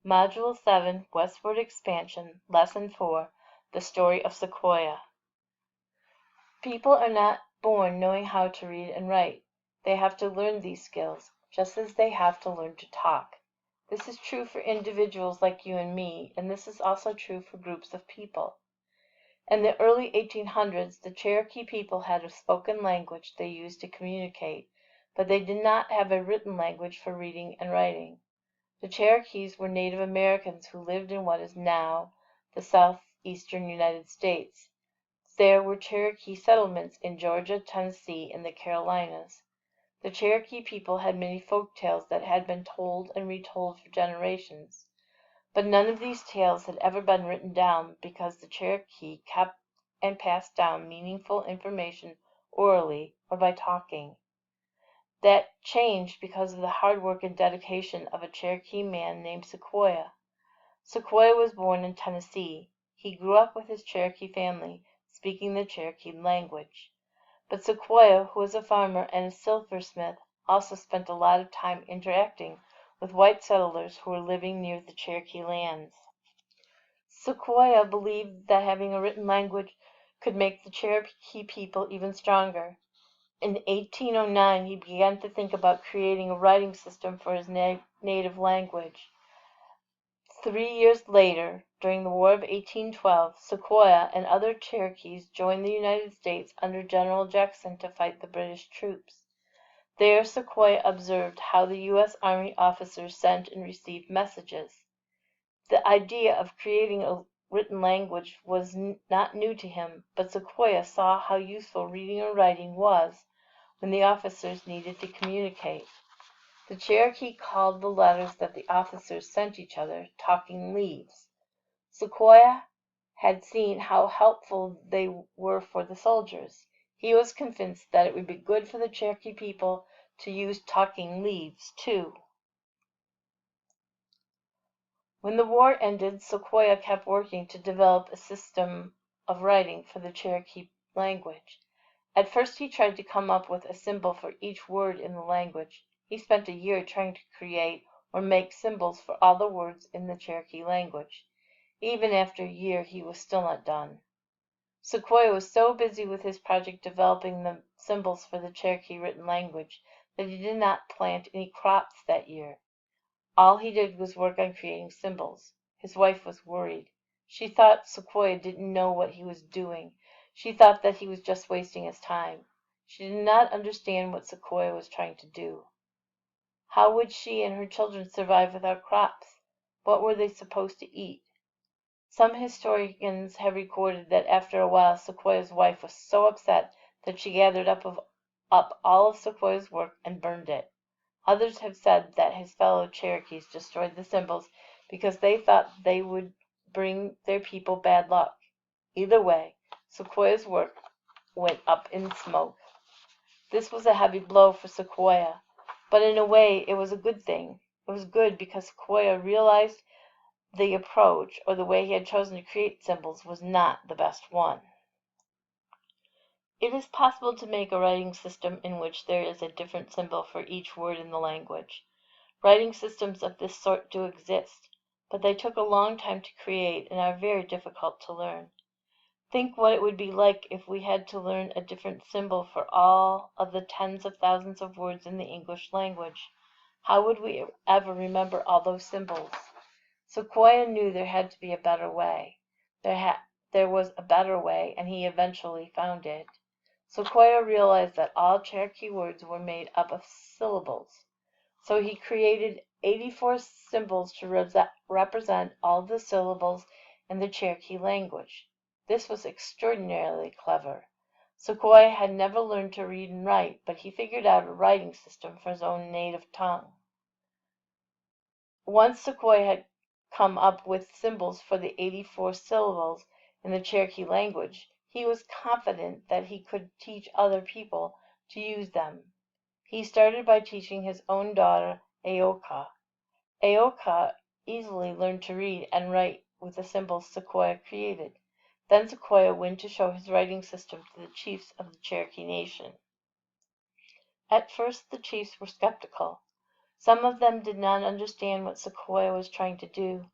Module 7, Westward Expansion, Lesson 4, The Story of Sequoia. People are not born knowing how to read and write. They have to learn these skills, just as they have to learn to talk. This is true for individuals like you and me, and this is also true for groups of people. In the early 1800s, the Cherokee people had a spoken language they used to communicate, but they did not have a written language for reading and writing. The Cherokees were Native Americans who lived in what is now the southeastern United States. There were Cherokee settlements in Georgia, Tennessee, and the Carolinas. The Cherokee people had many folk tales that had been told and retold for generations. But none of these tales had ever been written down because the Cherokee kept and passed down meaningful information orally or by talking. That changed because of the hard work and dedication of a Cherokee man named Sequoia. Sequoia was born in Tennessee. He grew up with his Cherokee family, speaking the Cherokee language. But Sequoia, who was a farmer and a silversmith, also spent a lot of time interacting with white settlers who were living near the Cherokee lands. Sequoia believed that having a written language could make the Cherokee people even stronger. In 1809, he began to think about creating a writing system for his native language. 3 years later, during the War of 1812, Sequoia and other Cherokees joined the United States under General Jackson to fight the British troops. There Sequoia observed how the U.S. Army officers sent and received messages. The idea of creating a written language was not new to him, but Sequoia saw how useful reading or writing was when the officers needed to communicate. The Cherokee called the letters that the officers sent each other talking leaves. Sequoia had seen how helpful they were for the soldiers. He was convinced that it would be good for the Cherokee people to use talking leaves too. When the war ended, Sequoia kept working to develop a system of writing for the Cherokee language. At first he tried to come up with a symbol for each word in the language. He spent a year trying to create or make symbols for all the words in the Cherokee language. Even after a year he was still not done. Sequoia was so busy with his project developing the symbols for the Cherokee written language that he did not plant any crops that year. All he did was work on creating symbols. His wife was worried. She thought Sequoia didn't know what he was doing. She thought that he was just wasting his time. She did not understand what Sequoia was trying to do. How would she and her children survive without crops? What were they supposed to eat? Some historians have recorded that after a while Sequoia's wife was so upset that she gathered up all of Sequoia's work and burned it. Others have said that his fellow Cherokees destroyed the symbols because they thought they would bring their people bad luck. Either way, Sequoia's work went up in smoke. This was a heavy blow for Sequoia, but in a way it was a good thing. It was good because Sequoia realized the approach, or the way he had chosen to create symbols, was not the best one. It is possible to make a writing system in which there is a different symbol for each word in the language. Writing systems of this sort do exist, but they took a long time to create and are very difficult to learn. Think what it would be like if we had to learn a different symbol for all of the tens of thousands of words in the English language. How would we ever remember all those symbols? Sequoia knew there had to be a better way. There was a better way, and he eventually found it. Sequoia realized that all Cherokee words were made up of syllables. So he created 84 symbols to represent all the syllables in the Cherokee language. This was extraordinarily clever. Sequoia had never learned to read and write, but he figured out a writing system for his own native tongue. Once Sequoia had come up with symbols for the 84 syllables in the Cherokee language, he was confident that he could teach other people to use them. He started by teaching his own daughter, Aoka. Aoka easily learned to read and write with the symbols Sequoia created. Then Sequoia went to show his writing system to the chiefs of the Cherokee Nation. At first the chiefs were skeptical. Some of them did not understand what Sequoyah was trying to do.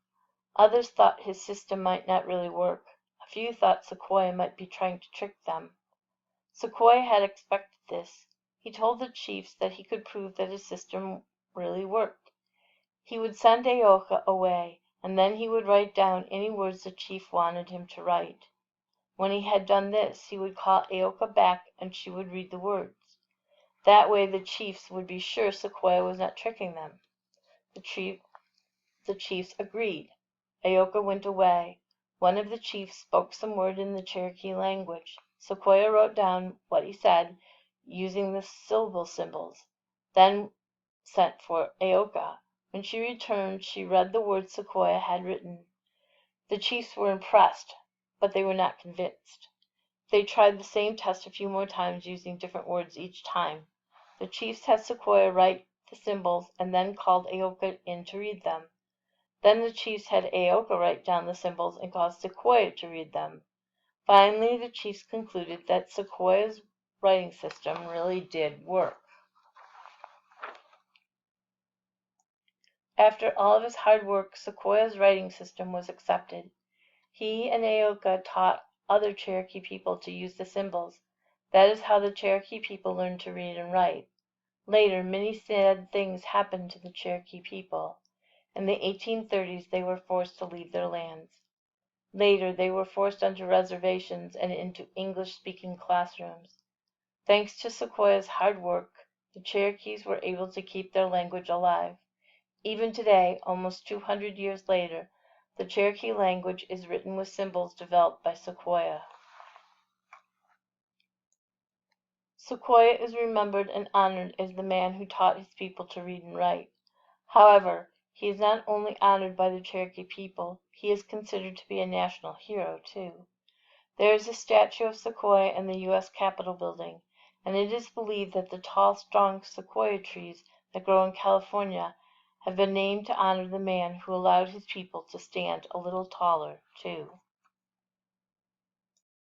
Others thought his system might not really work. A few thought Sequoyah might be trying to trick them. Sequoyah had expected this. He told the chiefs that he could prove that his system really worked. He would send Aoka away, and then he would write down any words the chief wanted him to write. When he had done this, he would call Aoka back and she would read the words. That way the chiefs would be sure Sequoyah was not tricking them. The chiefs agreed. Aoka went away. One of the chiefs spoke some word in the Cherokee language. Sequoyah wrote down what he said, using the syllable symbols, then sent for Aoka. When she returned, she read the words Sequoyah had written. The chiefs were impressed, but they were not convinced. They tried the same test a few more times, using different words each time. The chiefs had Sequoyah write the symbols and then called Aoka in to read them. Then the chiefs had Aoka write down the symbols and caused Sequoyah to read them. Finally, the chiefs concluded that Sequoyah's writing system really did work. After all of his hard work, Sequoyah's writing system was accepted. He and Aoka taught other Cherokee people to use the symbols. That is how the Cherokee people learned to read and write. Later, many sad things happened to the Cherokee people. In the 1830s, they were forced to leave their lands. Later, they were forced onto reservations and into English-speaking classrooms. Thanks to Sequoyah's hard work, the Cherokees were able to keep their language alive. Even today, almost 200 years later, the Cherokee language is written with symbols developed by Sequoyah. Sequoyah is remembered and honored as the man who taught his people to read and write. However, he is not only honored by the Cherokee people, he is considered to be a national hero, too. There is a statue of Sequoyah in the U.S. Capitol building, and it is believed that the tall, strong sequoia trees that grow in California have been named to honor the man who allowed his people to stand a little taller, too.